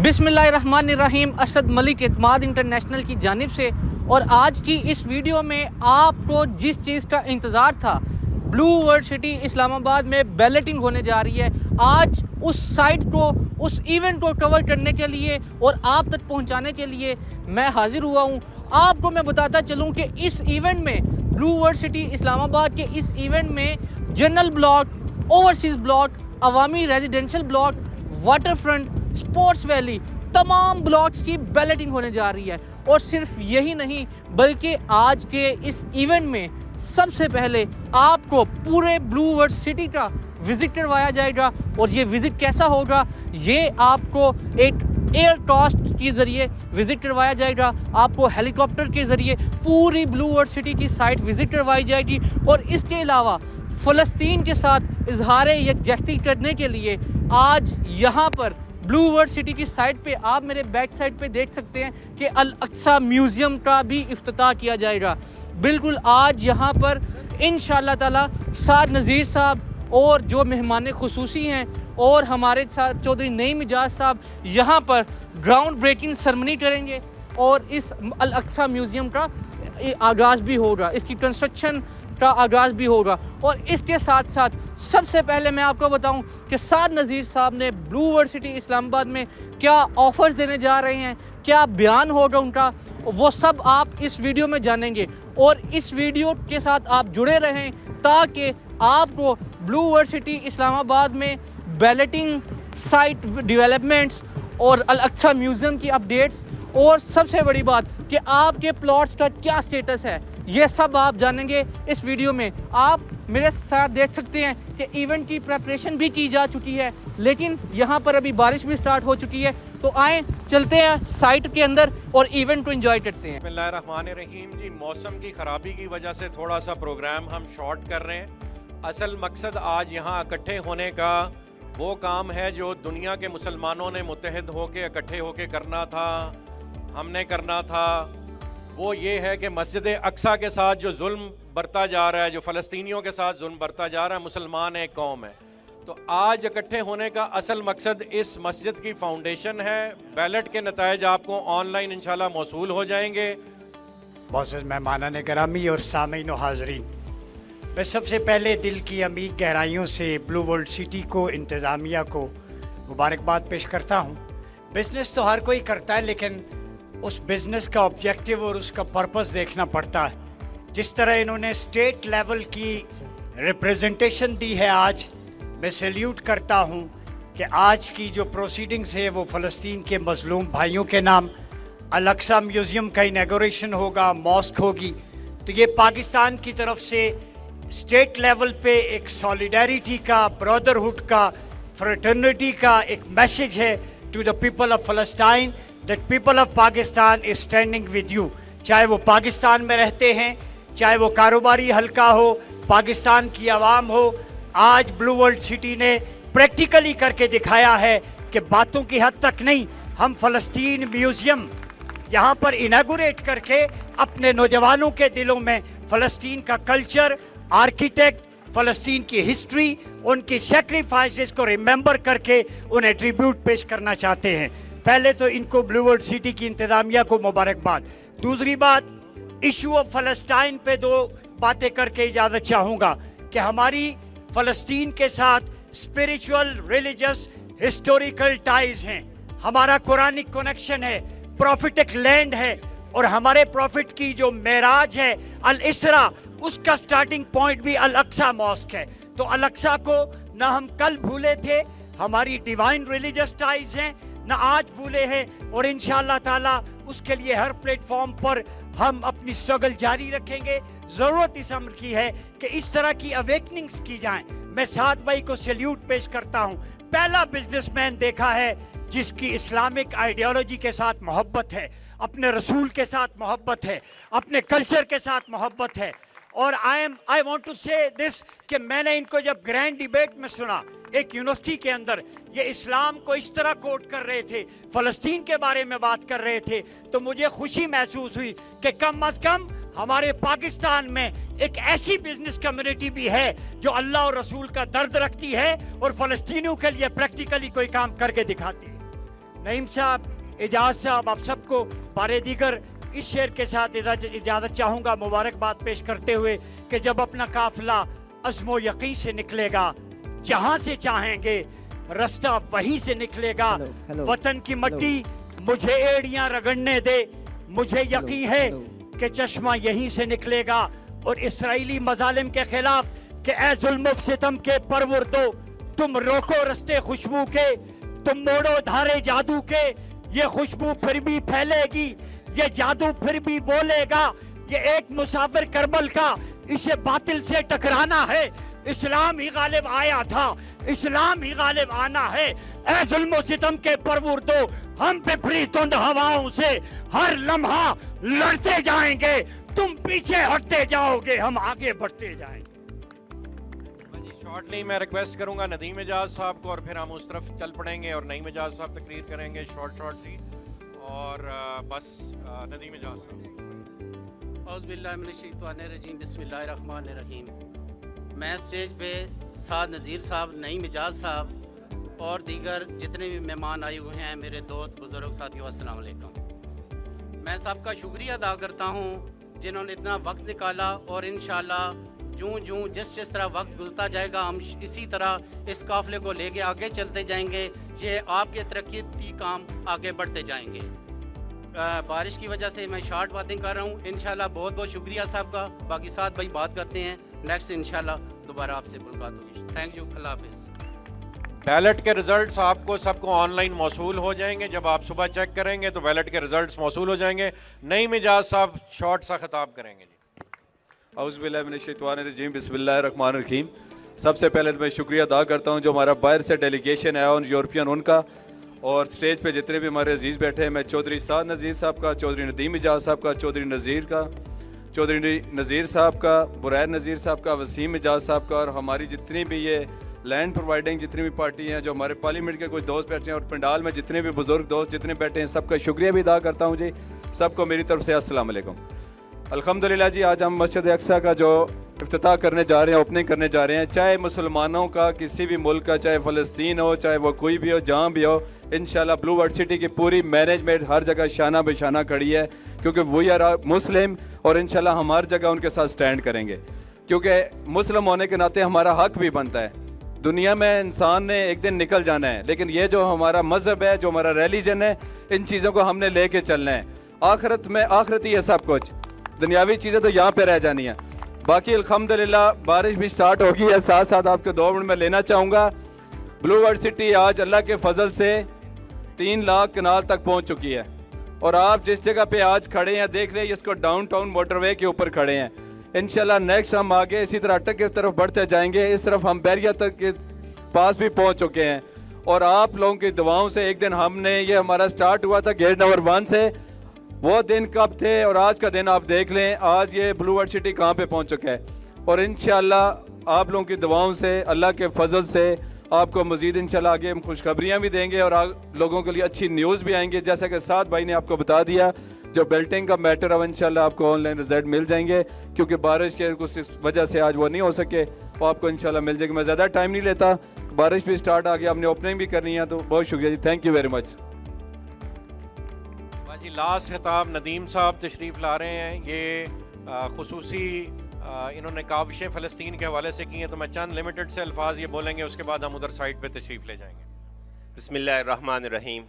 بسم اللہ الرحمن الرحیم۔ اسد ملک اعتماد انٹرنیشنل کی جانب سے، اور آج کی اس ویڈیو میں آپ کو جس چیز کا انتظار تھا، بلو ورلڈ سٹی اسلام آباد میں بیلٹنگ ہونے جا رہی ہے، آج اس سائٹ کو، اس ایونٹ کو کور کرنے کے لیے اور آپ تک پہنچانے کے لیے میں حاضر ہوا ہوں۔ آپ کو میں بتاتا چلوں کہ اس ایونٹ میں، بلو ورلڈ سٹی اسلام آباد کے اس ایونٹ میں جنرل بلاک، اوورسیز بلاک، عوامی residential block, water front, sports valley, تمام بلاکس کی بیلٹنگ ہونے جا رہی ہے۔ اور صرف یہی نہیں بلکہ آج کے اس ایونٹ میں سب سے پہلے آپ کو پورے بلو ورلڈ سٹی کا وزٹ کروایا جائے گا، اور یہ وزٹ کیسا ہوگا، یہ آپ کو ایک ایئر کاسٹ کے ذریعے وزٹ کروایا جائے گا، آپ کو ہیلی کاپٹر کے ذریعے پوری بلو ورلڈ سٹی کی سائٹ وزٹ کروائی جائے گی، اور اس کے علاوہ فلسطین کے ساتھ اظہار یکجہتی کرنے کے لیے آج یہاں پر بلو ورلڈ سٹی کی سائٹ پہ آپ میرے بیک سائٹ پہ دیکھ سکتے ہیں کہ الاقصی میوزیم کا بھی افتتاح کیا جائے گا۔ بالکل آج یہاں پر انشاءاللہ تعالی سعد نذیر صاحب اور جو مہمان خصوصی ہیں اور ہمارے ساتھ چودھری نعیم اجاز صاحب یہاں پر گراؤنڈ بریکنگ سرمنی کریں گے، اور اس الاقصی میوزیم کا آغاز بھی ہوگا، اس کی کنسٹرکشن کا آغاز بھی ہوگا۔ اور اس کے ساتھ ساتھ سب سے پہلے میں آپ کو بتاؤں کہ سعد نذیر صاحب نے بلو ورلڈ سٹی اسلام آباد میں کیا آفرز دینے جا رہے ہیں، کیا بیان ہوگا ان کا، وہ سب آپ اس ویڈیو میں جانیں گے، اور اس ویڈیو کے ساتھ آپ جڑے رہیں تاکہ آپ کو بلو ورلڈ سٹی اسلام آباد میں بیلٹنگ، سائٹ ڈیولپمنٹس اور الاقصی میوزیم کی اپڈیٹس، اور سب سے بڑی بات کہ آپ کے پلاٹس کا کیا سٹیٹس ہے، یہ سب آپ جانیں گے اس ویڈیو میں۔ آپ میرے ساتھ دیکھ سکتے ہیں کہ ایونٹ کی پریپریشن بھی کی جا چکی ہے، لیکن یہاں پر ابھی بارش بھی سٹارٹ ہو چکی ہے، تو آئیں چلتے ہیں سائٹ کے اندر اور ایونٹ کو انجوائے کرتے ہیں۔ بسم اللہ الرحمن الرحیم۔ جی موسم کی خرابی کی وجہ سے تھوڑا سا پروگرام ہم شارٹ کر رہے ہیں۔ اصل مقصد آج یہاں اکٹھے ہونے کا وہ کام ہے جو دنیا کے مسلمانوں نے متحد ہو کے اکٹھے ہو کے کرنا تھا، ہم نے کرنا تھا۔ وہ یہ ہے کہ مسجد اقصیٰ کے ساتھ جو ظلم برتا جا رہا ہے، جو فلسطینیوں کے ساتھ ظلم برتا جا رہا ہے، مسلمان ایک قوم ہے، تو آج اکٹھے ہونے کا اصل مقصد اس مسجد کی فاؤنڈیشن ہے۔ بیلٹ کے نتائج آپ کو آن لائن انشاءاللہ موصول ہو جائیں گے۔ معزز مہمانان گرامی اور سامعین و حاضرین، میں سب سے پہلے دل کی عمیق گہرائیوں سے بلو ورلڈ سٹی کو، انتظامیہ کو مبارکباد پیش کرتا ہوں۔ بزنس تو ہر کوئی کرتا ہے، لیکن اس بزنس کا آبجیکٹیو اور اس کا پرپس دیکھنا پڑتا ہے۔ جس طرح انہوں نے اسٹیٹ لیول کی ریپریزنٹیشن دی ہے، آج میں سیلیوٹ کرتا ہوں کہ آج کی جو پروسیڈنگز ہے وہ فلسطین کے مظلوم بھائیوں کے نام الاقصی میوزیم کا انیگوریشن ہوگا، ماسک ہوگی، تو یہ پاکستان کی طرف سے اسٹیٹ لیول پہ ایک سالیڈیریٹی کا، برادرہڈ کا، فریٹرنیٹی کا ایک میسیج ہے ٹو دا پیپل آف فلسطین that people of Pakistan is standing with you۔ چاہے وہ پاکستان میں رہتے ہیں، چاہے وہ کاروباری حلقہ ہو، پاکستان کی عوام ہو، آج بلو ورلڈ سٹی نے پریکٹیکلی کر کے دکھایا ہے کہ باتوں کی حد تک نہیں، ہم فلسطین میوزیم یہاں پر انیگوریٹ کر کے اپنے نوجوانوں کے دلوں میں فلسطین کا کلچر، آرکیٹیکٹ، فلسطین کی ہسٹری، ان کی سیکریفائسز کو ریممبر کر کے انہیں ٹریبیوٹ پیش کرنا چاہتے ہیں۔ پہلے تو ان کو بلو ورلڈ سٹی کی انتظامیہ کو مبارکباد۔ دوسری بات، ایشو آف فلسطین پہ دو باتیں کر کے اجازت چاہوں گا کہ ہماری فلسطین کے ساتھ اسپریچول، ریلیجس، ہسٹوریکل ٹائز ہیں، ہمارا قرآنک کنیکشن ہے، پروفیٹک لینڈ ہے، اور ہمارے پروفٹ کی جو معراج ہے الاسراء، اس کا سٹارٹنگ پوائنٹ بھی الاقصی ماسک ہے۔ تو الاقصی کو نہ ہم کل بھولے تھے، ہماری ڈیوائن ریلیجس ٹائز ہیں، نہ آج بھولے ہیں، اور انشاءاللہ تعالیٰ اس کے لیے ہر پلیٹ فارم پر ہم اپنی سٹرگل جاری رکھیں گے۔ ضرورت اس امر کی ہے کہ اس طرح کی اویکننگز کی جائیں۔ میں سعد بھائی کو سیلیوٹ پیش کرتا ہوں، پہلا بزنس مین دیکھا ہے جس کی اسلامک آئیڈیالوجی کے ساتھ محبت ہے، اپنے رسول کے ساتھ محبت ہے، اپنے کلچر کے ساتھ محبت ہے۔ اور I want to say this کہ میں نے ان کو جب گرینڈ ڈیبیٹ میں سنا ایک یونیورسٹی کے اندر، یہ اسلام کو اس طرح کوٹ کر رہے تھے، فلسطین کے بارے میں بات کر رہے تھے، تو مجھے خوشی محسوس ہوئی کہ کم از کم ہمارے پاکستان میں ایک ایسی بزنس کمیونٹی بھی ہے جو اللہ اور رسول کا درد رکھتی ہے اور فلسطینیوں کے لیے پریکٹیکلی کوئی کام کر کے دکھاتی ہے۔ नईम साहब, एजाज साहब, आप सबको बारे दीगर इस शेर के साथ इजाज़त चाहूँगा मुबारकबाद पेश करते हुए कि जब अपना काफिला अज़्मो यकीन से निकलेगा, जहाँ से चाहेंगे रास्ता वहीं से निकलेगा। वतन की मट्टी मुझे एड़ियाँ रगड़ने दे, मुझे यकीन है कि चश्मा यहीं से निकलेगा। और इसराइली मजालिम के खिलाफ कि ए जुल्म सितम के परवरदो, तुम रोको रस्ते खुशबू के, तुम मोड़ो धारे जादू के, ये खुशबू फिर भी फैलेगी, ये जादू फिर भी बोलेगा। ये एक मुसाफिर करबल का, इसे बातिल से टकराना है। इस्लाम ही गालिब आया था, इस्लाम ही गालिब आना है। ए जुल्म सितम के परवरदो, हम पिपरी तुंद हवाओं से हर लम्हा लड़ते जाएंगे, तुम पीछे हटते जाओगे, हम आगे बढ़ते जाएंगे। शॉर्टली मैं रिक्वेस्ट करूंगा नदीम एजाज साहब को, और फिर हम उस तरफ चल पड़ेंगे और नईम एजाज साहब तकरीर करेंगे शॉर्ट सी। और बस नदीम एजाज साहब। औज़ुबिल्लाहिमिनश्शैतानिर्रजीम, बिस्मिल्लाहिर्रहमानिर्रहीम। मैं स्टेज पे साद नज़ीर साहब, नईम एजाज साहब और दीगर जितने भी मेहमान आए हुए हैं, मेरे दोस्त बुज़ुर्ग साथियों, अस्सलाम वालेकुम। मैं सबका शुक्रिया अदा करता हूँ जिन्होंने इतना वक्त निकाला, और इंशाअल्लाह जूँ जिस तरह वक्त गुजरता जाएगा हम इसी तरह इस काफ़िले को लेके आगे चलते जाएंगे। ये आपके तरक्की काम आगे बढ़ते जाएंगे। बारिश की वजह से मैं शॉर्ट बातें कर रहा हूँ। इंशाल्लाह बहुत बहुत शुक्रिया साहब का। बाकी साथ भाई बात करते हैं नेक्स्ट, इंशाल्लाह दोबारा आपसे मुलाकात होगी। थैंक यू, अल्लाह हाफिज़। बैलेट के रिजल्ट्स आपको सबको ऑनलाइन मौसूल हो जाएंगे। जब आप सुबह चेक करेंगे तो बैलेट के रिजल्ट्स मौसूल हो जाएंगे। नईम एजाज साहब शॉर्ट सा खिताब करेंगे। औज़ुबिल्लाहिमिनश्शैतानिर्रजीम, बिस्मिल्लाहिर्रहमानिर्रहीम। सबसे पहले तो मैं शुक्रिया अदा करता हूँ जो हमारा बाहर से डेलीगेशन है उन यूरोपियन उनका, और स्टेज पे जितने भी हमारे अजीज़ बैठे हैं, मैं चौधरी साद नज़ीर साहब का, चौधरी नदीम एजाज साहब का, चौधरी नज़ीर साहब का, बुरैर नज़ीर साहब का, वसीम एजाज साहब का, और हमारी जितनी भी ये लैंड प्रोवाइडिंग जितनी भी पार्टी हैं, जो हमारे पार्लियामेंट के कुछ दोस्त बैठे हैं, और पंडाल में जितने भी बुज़ुर्ग दोस्त जितने बैठे हैं, सबका शुक्रिया भी अदा करता हूँ जी। सबको मेरी तरफ से अस्सलाम वालेकुम। अल्हम्दुलिल्लाह जी, आज हम मस्जिद अक्सा का जो इफ्तिताह करने जा रहे हैं, ओपनिंग करने जा रहे हैं, चाहे मुसलमानों का किसी भी मुल्क का, चाहे फ़लस्तीन हो, चाहे वो कोई भी हो, जहाँ भी हो, इंशाल्लाह ब्लू वर्ल्ड सिटी की पूरी मैनेजमेंट हर जगह शाना बेशाना खड़ी है, क्योंकि वी आर मुस्लिम, और इंशाल्लाह हम हर जगह उनके साथ स्टैंड करेंगे, क्योंकि मुस्लिम होने के नाते हमारा हक भी बनता है। दुनिया में इंसान ने एक दिन निकल जाना है, लेकिन ये जो हमारा मज़हब है, जो हमारा रिलीजन है, इन चीज़ों को हमने लेके चलना है। आखिरत में आखिरती है सब कुछ, दुनियावी चीज़ें तो यहाँ पे रह जानी है। बाकी अल्हम्दुलिल्लाह बारिश भी स्टार्ट होगी है। साथ साथ आपके 2 मिनट में लेना चाहूँगा, ब्लू वर्ल्ड सिटी आज अल्लाह के फजल से 3 लाख कनाल तक पहुँच चुकी है, और आप जिस जगह पे आज खड़े हैं देख रहे हैं, इसको डाउनटाउन मोटरवे के ऊपर खड़े हैं। इंशाल्लाह नेक्स्ट हम आगे इसी तरह अटक की तरफ बढ़ते जाएंगे। इस तरफ हम बैरिया तक के पास भी पहुँच चुके हैं, और आप लोगों की दुआओं से एक दिन हमने, ये हमारा स्टार्ट हुआ था गेट नंबर 1 से, वो दिन कब थे और आज का दिन आप देख लें, आज ये ब्लू वर्ल्ड सिटी कहाँ पे पहुँच चुका है। और इंशाल्लाह आप लोगों की दुआओं से, अल्लाह के फजल से आपको मज़ीद इंशाल्लाह आगे हम खुशखबरियाँ भी देंगे, और लोगों के लिए अच्छी न्यूज़ भी आएंगे। जैसा कि साद भाई ने आपको बता दिया, जो बेल्टिंग का मैटर अब इंशाल्लाह आपको ऑनलाइन रिजल्ट मिल जाएंगे, क्योंकि बारिश के कुछ इस वजह से आज वो नहीं हो सके, वो आपको इंशाल्लाह मिल जाएगी। मैं ज़्यादा टाइम नहीं लेता, बारिश भी स्टार्ट आ गया, आपने ओपनिंग भी करनी है, तो बहुत शुक्रिया जी, थैंक यू वेरी मच। जी लास्ट खिताब नदीम साहब तशरीफ़ ला रहे हैं। ये खुसूसी इन्होंने काविशें फ़लस्तीन के हवाले से की हैं, तो मैं चंद लिमिटेड से अल्फाज ये बोलेंगे, उसके बाद हम उधर साइड पे तशरीफ़ ले जाएंगे। बिस्मिल्लाहिर्रहमानिर्रहीम।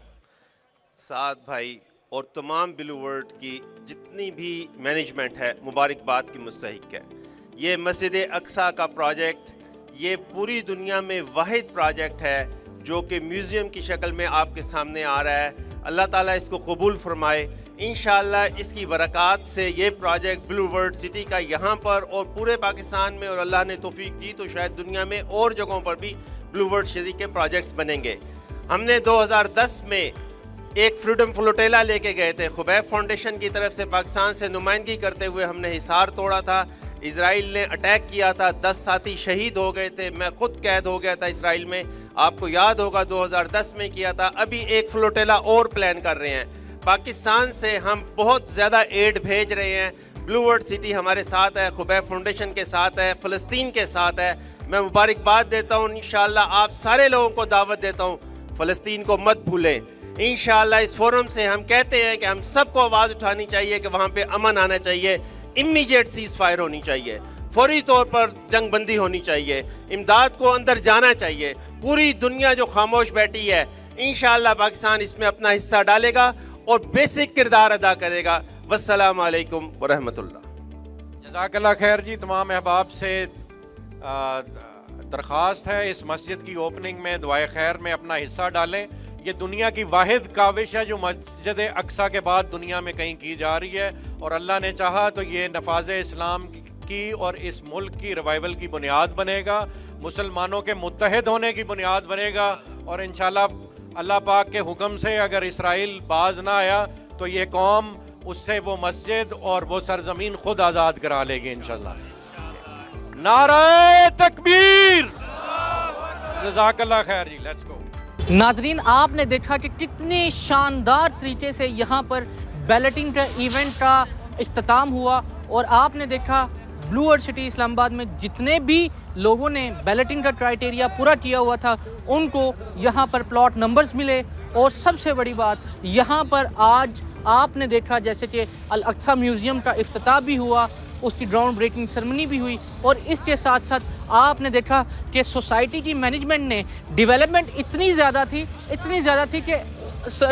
साद भाई और तमाम ब्लू वर्ल्ड की जितनी भी मैनेजमेंट है मुबारकबाद की मुस्तहिक है। ये मस्जिद अक्सा का प्रोजेक्ट, ये पूरी दुनिया में वाहिद प्रोजेक्ट है जो कि म्यूज़ियम की शक्ल में आपके सामने आ रहा है। अल्लाह ताला इसको कबूल फरमाए। इंशाअल्लाह इसकी बरक़ात से ये प्रोजेक्ट ब्लू वर्ल्ड सिटी का यहाँ पर और पूरे पाकिस्तान में, और अल्लाह ने तौफीक दी तो शायद दुनिया में और जगहों पर भी ब्लू वर्ल्ड सिटी के प्रोजेक्ट्स बनेंगे। हमने 2010 में एक फ्रीडम फ्लोटेला लेके गए थे, खुबैब फाउंडेशन की तरफ से पाकिस्तान से नुमाइंदगी करते हुए हमने हिसार तोड़ा था। इजराइल ने अटैक किया था, 10 साथी शहीद हो गए थे, मैं खुद कैद हो गया था इसराइल में, आपको याद होगा 2010 में किया था। अभी एक फ्लोटेला और प्लान कर रहे हैं। पाकिस्तान से हम बहुत ज़्यादा एड भेज रहे हैं। ब्लू वर्ल्ड सिटी हमारे साथ है, खुबैब फाउंडेशन के साथ है, फ़लस्तीन के साथ है। मैं मुबारकबाद देता हूँ। इंशाअल्लाह आप सारे लोगों को दावत देता हूँ, फ़लस्तीन को मत भूलें। इंशाअल्लाह इस फोरम से हम कहते हैं कि हम सबको आवाज़ उठानी चाहिए कि वहाँ पे अमन आना चाहिए, इमीडिएट सीज़ फायर होनी चाहिए, फौरी तौर पर जंग बंदी होनी चाहिए, इमदाद को अंदर जाना चाहिए। पूरी दुनिया जो खामोश बैठी है, इंशाअल्लाह पाकिस्तान इसमें अपना हिस्सा डालेगा और बेसिक किरदार अदा करेगा। वस्सलाम अलैकुम वरहमतुल्लाह। जज़ाकल्लाह खैर जी। तमाम अहबाब से दरख्वास्त है इस मस्जिद की ओपनिंग में दुआए खैर में अपना हिस्सा डालें। ये दुनिया की वाहिद काविश है जो मस्जिद अक्सा के बाद दुनिया में कहीं की जा रही है, और अल्लाह ने चाहा तो ये नफाज इस्लाम की और इस मुल्क की रिवाइवल की बुनियाद बनेगा, मुसलमानों के मुत्तहिद होने की बुनियाद बनेगा। और इंशाल्लाह अल्लाह पाक के हुक्म से अगर इसराइल बाज ना आया तो ये कौम उससे वो मस्जिद और वो सरजमीन खुद आज़ाद करा लेगी इंशाल्लाह। नारे तकबीर। जज़ाकल्लाह खैर जी। Let's go. नाजरीन, आपने देखा कि कितने शानदार तरीके से यहाँ पर बैलेटिंग का इवेंट का इख्तिताम हुआ, और आपने देखा ब्लू वर्ल्ड सिटी इस्लामाबाद में जितने भी लोगों ने बैलेटिंग का क्राइटेरिया पूरा किया हुआ था उनको यहाँ पर प्लॉट नंबर्स मिले। और सबसे बड़ी बात, यहाँ पर आज आपने देखा जैसे कि अल अक्सा म्यूज़ियम का इफ्तिताह भी हुआ, उसकी ग्राउंड ब्रेकिंग सेरेमनी भी हुई, और इसके साथ साथ आपने देखा कि सोसाइटी की मैनेजमेंट ने डेवलपमेंट इतनी ज़्यादा थी कि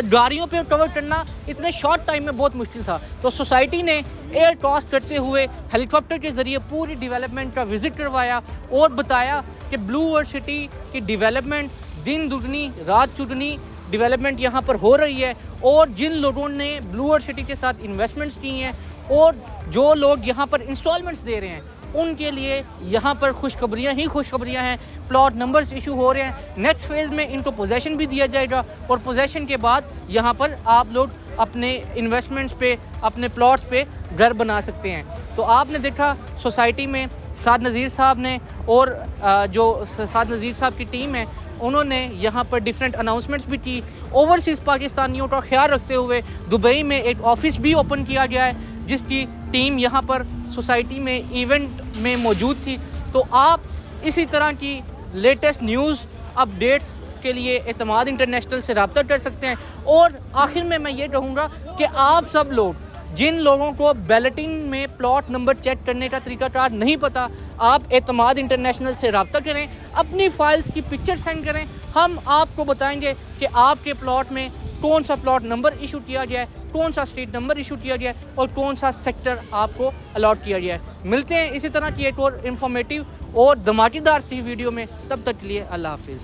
गाड़ियों पे कवर करना इतने शॉर्ट टाइम में बहुत मुश्किल था। तो सोसाइटी ने एयर क्रॉस करते हुए हेलीकॉप्टर के ज़रिए पूरी डेवलपमेंट का विज़िट करवाया और बताया कि ब्लू वर्ल्ड सिटी की डेवलपमेंट दिन दुगनी रात चुगनी डेवलपमेंट यहाँ पर हो रही है। और जिन लोगों ने ब्लू वर्ल्ड सिटी के साथ इन्वेस्टमेंट्स की हैं और जो लोग यहाँ पर इंस्टॉलमेंट्स दे रहे हैं उनके लिए यहाँ पर खुशखबरियाँ हैं। प्लॉट नंबर्स इशू हो रहे हैं। नेक्स्ट फेज़ में इनको पोजेशन भी दिया जाएगा, और पोजेशन के बाद यहाँ पर आप लोग अपने इन्वेस्टमेंट्स पे, अपने प्लॉट्स पे घर बना सकते हैं। तो आपने देखा सोसाइटी में साद नज़ीर साहब ने और जो साद नज़ीर साहब की टीम है उन्होंने यहाँ पर डिफरेंट अनाउंसमेंट्स भी की। ओवरसीज़ पाकिस्तानियों का ख्याल रखते हुए दुबई में एक ऑफिस भी ओपन किया गया है जिसकी टीम यहाँ पर सोसाइटी में इवेंट में मौजूद थी। तो आप इसी तरह की लेटेस्ट न्यूज़ अपडेट्स के लिए एतमाद इंटरनेशनल से रब्ता कर सकते हैं। और आखिर में मैं ये कहूँगा कि आप सब लोग जिन लोगों को बैलेटिंग में प्लॉट नंबर चेक करने का तरीकाकार नहीं पता, आप एतमाद इंटरनेशनल से रब्ता करें, अपनी फाइल्स की पिक्चर सेंड करें। हम आपको बताएंगे कि आपके प्लॉट में कौन सा प्लॉट नंबर इशू किया गया है, कौन सा स्ट्रीट नंबर इशू किया गया है और कौन सा सेक्टर आपको अलॉट किया गया है। मिलते हैं इसी तरह की एक और इन्फॉर्मेटिव और धमाकेदार वीडियो में, तब तक के लिए अल्लाह हाफिज़।